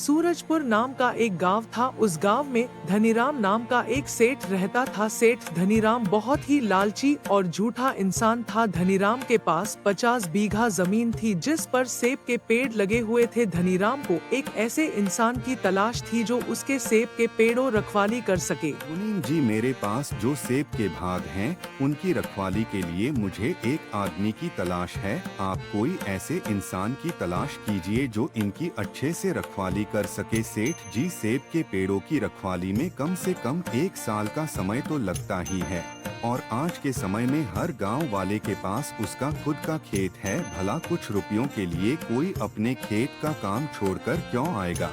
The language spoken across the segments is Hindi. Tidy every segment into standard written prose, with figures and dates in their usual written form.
सूरजपुर नाम का एक गांव था। उस गांव में धनीराम नाम का एक सेठ रहता था। सेठ धनीराम बहुत ही लालची और झूठा इंसान था। धनीराम के पास 50 बीघा जमीन थी जिस पर सेब के पेड़ लगे हुए थे। धनीराम को एक ऐसे इंसान की तलाश थी जो उसके सेब के पेड़ों रखवाली कर सके। मुनीम जी, मेरे पास जो सेब के भाग हैं उनकी रखवाली के लिए मुझे एक आदमी की तलाश है। आप कोई ऐसे इंसान की तलाश कीजिए जो इनकी अच्छे से रखवाली कर सके। सेठ जी, सेब के पेड़ों की रखवाली में कम से कम 1 साल का समय तो लगता ही है, और आज के समय में हर गांव वाले के पास उसका खुद का खेत है। भला कुछ रुपयों के लिए कोई अपने खेत का काम छोड़कर क्यों आएगा?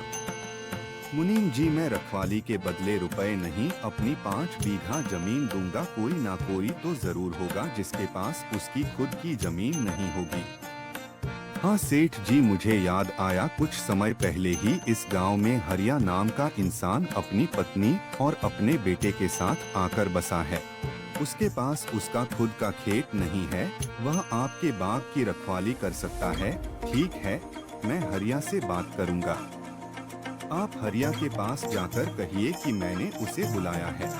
मुनीम जी, मैं रखवाली के बदले रुपए नहीं, अपनी 5 बीघा जमीन दूंगा। कोई ना कोई तो जरूर होगा जिसके पास उसकी खुद की जमीन नहीं होगी। हाँ सेठ जी, मुझे याद आया, कुछ समय पहले ही इस गांव में हरिया नाम का इंसान अपनी पत्नी और अपने बेटे के साथ आकर बसा है। उसके पास उसका खुद का खेत नहीं है, वह आपके बाग की रखवाली कर सकता है। ठीक है, मैं हरिया से बात करूंगा। आप हरिया के पास जाकर कहिए कि मैंने उसे बुलाया है।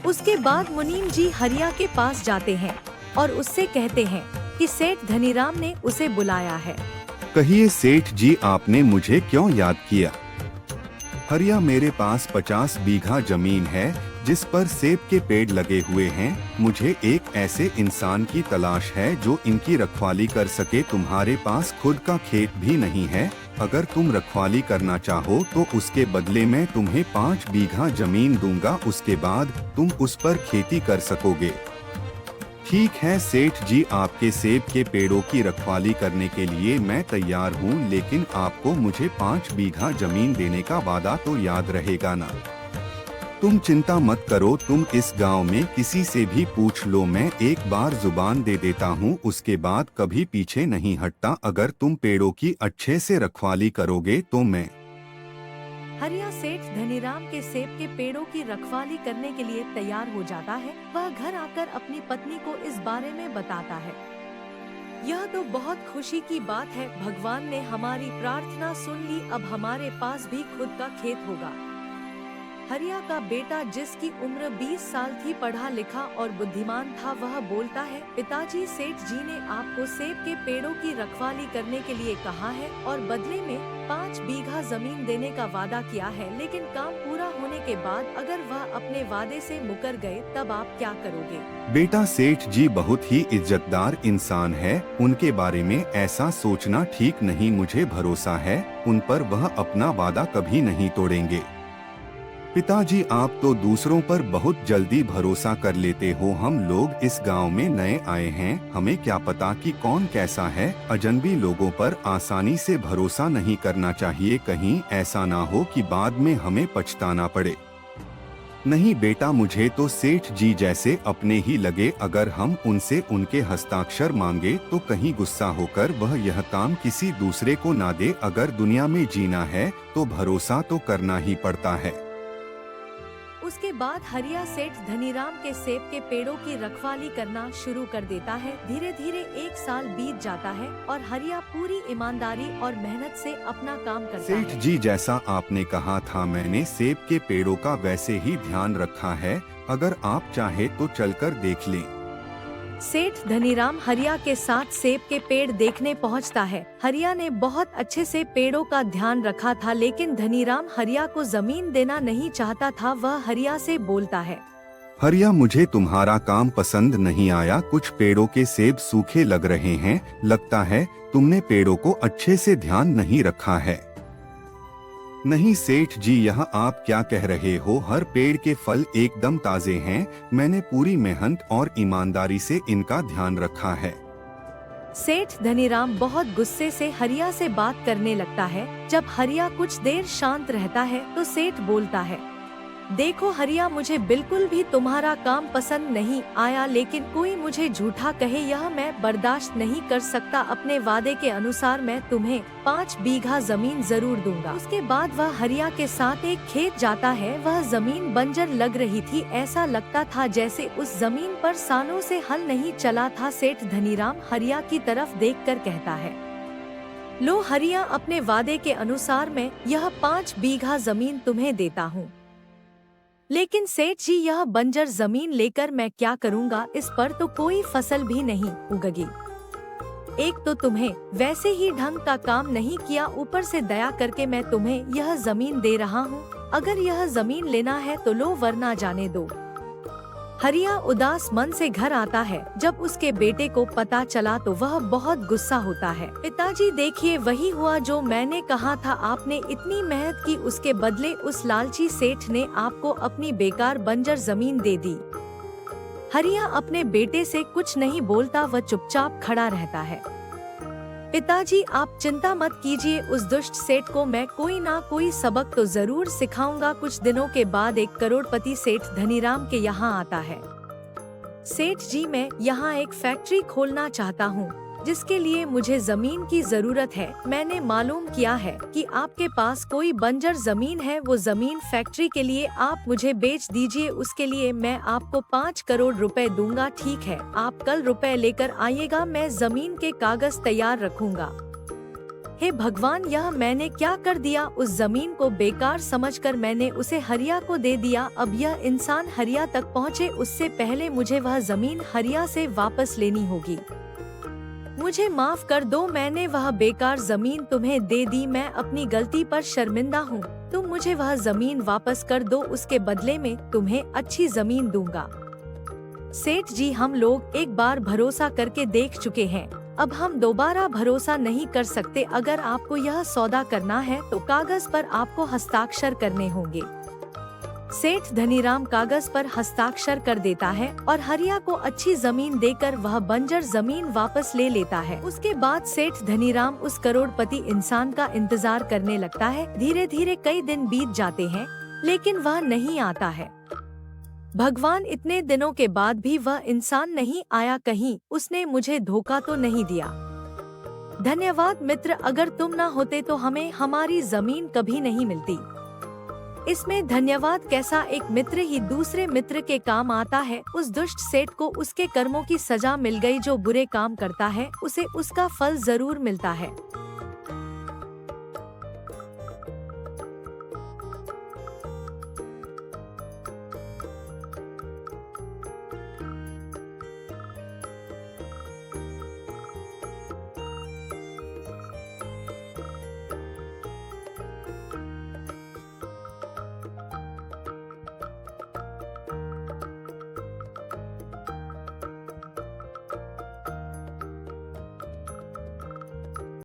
उसके बाद मुनीम जी हरिया के पास जाते हैं और उससे कहते हैं कि सेठ धनीराम ने उसे बुलाया है। कहिए सेठ जी, आपने मुझे क्यों याद किया? हरिया, मेरे पास 50 बीघा जमीन है जिस पर सेब के पेड़ लगे हुए हैं। मुझे एक ऐसे इंसान की तलाश है जो इनकी रखवाली कर सके। तुम्हारे पास खुद का खेत भी नहीं है। अगर तुम रखवाली करना चाहो तो उसके बदले में तुम्हें 5 बीघा जमीन दूंगा। उसके बाद तुम उस पर खेती कर सकोगे। ठीक है सेठ जी, आपके सेब के पेड़ों की रखवाली करने के लिए मैं तैयार हूँ, लेकिन आपको मुझे 5 बीघा जमीन देने का वादा तो याद रहेगा ना? तुम चिंता मत करो, तुम इस गांव में किसी से भी पूछ लो, मैं एक बार जुबान दे देता हूँ, उसके बाद कभी पीछे नहीं हटता। अगर तुम पेड़ों की अच्छे से रखवाली करोगे तो मैं। हरिया सेठ धनीराम के सेब के पेड़ों की रखवाली करने के लिए तैयार हो जाता है। वह घर आकर अपनी पत्नी को इस बारे में बताता है। यह तो बहुत खुशी की बात है, भगवान ने हमारी प्रार्थना सुन ली, अब हमारे पास भी खुद का खेत होगा। हरिया का बेटा, जिसकी उम्र 20 साल थी, पढ़ा लिखा और बुद्धिमान था, वह बोलता है, पिताजी, सेठ जी ने आपको सेब के पेड़ों की रखवाली करने के लिए कहा है और बदले में 5 बीघा जमीन देने का वादा किया है, लेकिन काम पूरा होने के बाद अगर वह अपने वादे से मुकर गए तब आप क्या करोगे? बेटा, सेठ जी बहुत ही इज्जतदार इंसान है, उनके बारे में ऐसा सोचना ठीक नहीं। मुझे भरोसा है उन पर, वह अपना वादा कभी नहीं तोड़ेंगे। पिताजी, आप तो दूसरों पर बहुत जल्दी भरोसा कर लेते हो। हम लोग इस गांव में नए आए हैं, हमें क्या पता कि कौन कैसा है। अजनबी लोगों पर आसानी से भरोसा नहीं करना चाहिए, कहीं ऐसा ना हो कि बाद में हमें पछताना पड़े। नहीं बेटा, मुझे तो सेठ जी जैसे अपने ही लगे। अगर हम उनसे उनके हस्ताक्षर मांगे तो कहीं गुस्सा होकर वह यह काम किसी दूसरे को ना दे। अगर दुनिया में जीना है तो भरोसा तो करना ही पड़ता है। उसके बाद हरिया सेठ धनीराम के सेब के पेड़ों की रखवाली करना शुरू कर देता है। धीरे धीरे 1 साल बीत जाता है और हरिया पूरी ईमानदारी और मेहनत से अपना काम करता है। सेठ जी, जैसा आपने कहा था मैंने सेब के पेड़ों का वैसे ही ध्यान रखा है। अगर आप चाहे तो चलकर देख लें। सेठ धनीराम हरिया के साथ सेब के पेड़ देखने पहुंचता है। हरिया ने बहुत अच्छे से पेड़ों का ध्यान रखा था, लेकिन धनीराम हरिया को जमीन देना नहीं चाहता था। वह हरिया से बोलता है, हरिया, मुझे तुम्हारा काम पसंद नहीं आया। कुछ पेड़ों के सेब सूखे लग रहे हैं, लगता है तुमने पेड़ों को अच्छे से ध्यान नहीं रखा है। नहीं सेठ जी, यह आप क्या कह रहे हो? हर पेड़ के फल एकदम ताजे हैं। मैंने पूरी मेहनत और ईमानदारी से इनका ध्यान रखा है। सेठ धनीराम बहुत गुस्से से हरिया से बात करने लगता है। जब हरिया कुछ देर शांत रहता है तो सेठ बोलता है, देखो हरिया, मुझे बिल्कुल भी तुम्हारा काम पसंद नहीं आया, लेकिन कोई मुझे झूठा कहे यह मैं बर्दाश्त नहीं कर सकता। अपने वादे के अनुसार मैं तुम्हें 5 बीघा जमीन जरूर दूंगा। उसके बाद वह हरिया के साथ एक खेत जाता है। वह जमीन बंजर लग रही थी, ऐसा लगता था जैसे उस जमीन पर सालों से हल नहीं चला था। सेठ धनीराम हरिया की तरफ देखकर कहता है, लो हरिया, अपने वादे के अनुसार मैं यह 5 बीघा जमीन तुम्हें देता हूँ। लेकिन सेठ जी, यह बंजर जमीन लेकर मैं क्या करूँगा? इस पर तो कोई फसल भी नहीं उगेगी। एक तो तुम्हें वैसे ही ढंग का काम नहीं किया, ऊपर से दया करके मैं तुम्हें यह जमीन दे रहा हूँ। अगर यह जमीन लेना है तो लो, वरना जाने दो। हरिया उदास मन से घर आता है। जब उसके बेटे को पता चला तो वह बहुत गुस्सा होता है। पिताजी देखिए, वही हुआ जो मैंने कहा था। आपने इतनी मेहनत की, उसके बदले उस लालची सेठ ने आपको अपनी बेकार बंजर जमीन दे दी। हरिया अपने बेटे से कुछ नहीं बोलता, वह चुपचाप खड़ा रहता है। पिताजी, आप चिंता मत कीजिए, उस दुष्ट सेठ को मैं कोई ना कोई सबक तो जरूर सिखाऊंगा। कुछ दिनों के बाद एक करोड़पति सेठ धनीराम के यहाँ आता है। सेठ जी, मैं यहाँ एक फैक्ट्री खोलना चाहता हूँ, जिसके लिए मुझे जमीन की जरूरत है। मैंने मालूम किया है कि आपके पास कोई बंजर जमीन है। वो जमीन फैक्ट्री के लिए आप मुझे बेच दीजिए। उसके लिए मैं आपको 5 करोड़ रुपए दूंगा। ठीक है, आप कल रुपए लेकर आइएगा, मैं जमीन के कागज तैयार रखूंगा। हे भगवान, यह मैंने क्या कर दिया? उस जमीन को बेकार समझकर मैंने उसे हरिया को दे दिया। अब यह इंसान हरिया तक पहुँचे उससे पहले मुझे वह जमीन हरिया से वापस लेनी होगी। मुझे माफ कर दो, मैंने वह बेकार जमीन तुम्हें दे दी। मैं अपनी गलती पर शर्मिंदा हूँ। तुम मुझे वह जमीन वापस कर दो, उसके बदले में तुम्हें अच्छी जमीन दूंगा। सेठ जी, हम लोग एक बार भरोसा करके देख चुके हैं, अब हम दोबारा भरोसा नहीं कर सकते। अगर आपको यह सौदा करना है तो कागज पर आपको हस्ताक्षर करने होंगे। सेठ धनीराम कागज पर हस्ताक्षर कर देता है और हरिया को अच्छी जमीन देकर वह बंजर जमीन वापस ले लेता है। उसके बाद सेठ धनीराम उस करोड़पति इंसान का इंतजार करने लगता है। धीरे धीरे कई दिन बीत जाते हैं, लेकिन वह नहीं आता है। भगवान, इतने दिनों के बाद भी वह इंसान नहीं आया, कहीं उसने मुझे धोखा तो नहीं दिया। धन्यवाद मित्र, अगर तुम न होते तो हमें हमारी जमीन कभी नहीं मिलती। इसमें धन्यवाद कैसा, एक मित्र ही दूसरे मित्र के काम आता है। उस दुष्ट सेठ को उसके कर्मों की सजा मिल गई। जो बुरे काम करता है उसे उसका फल जरूर मिलता है।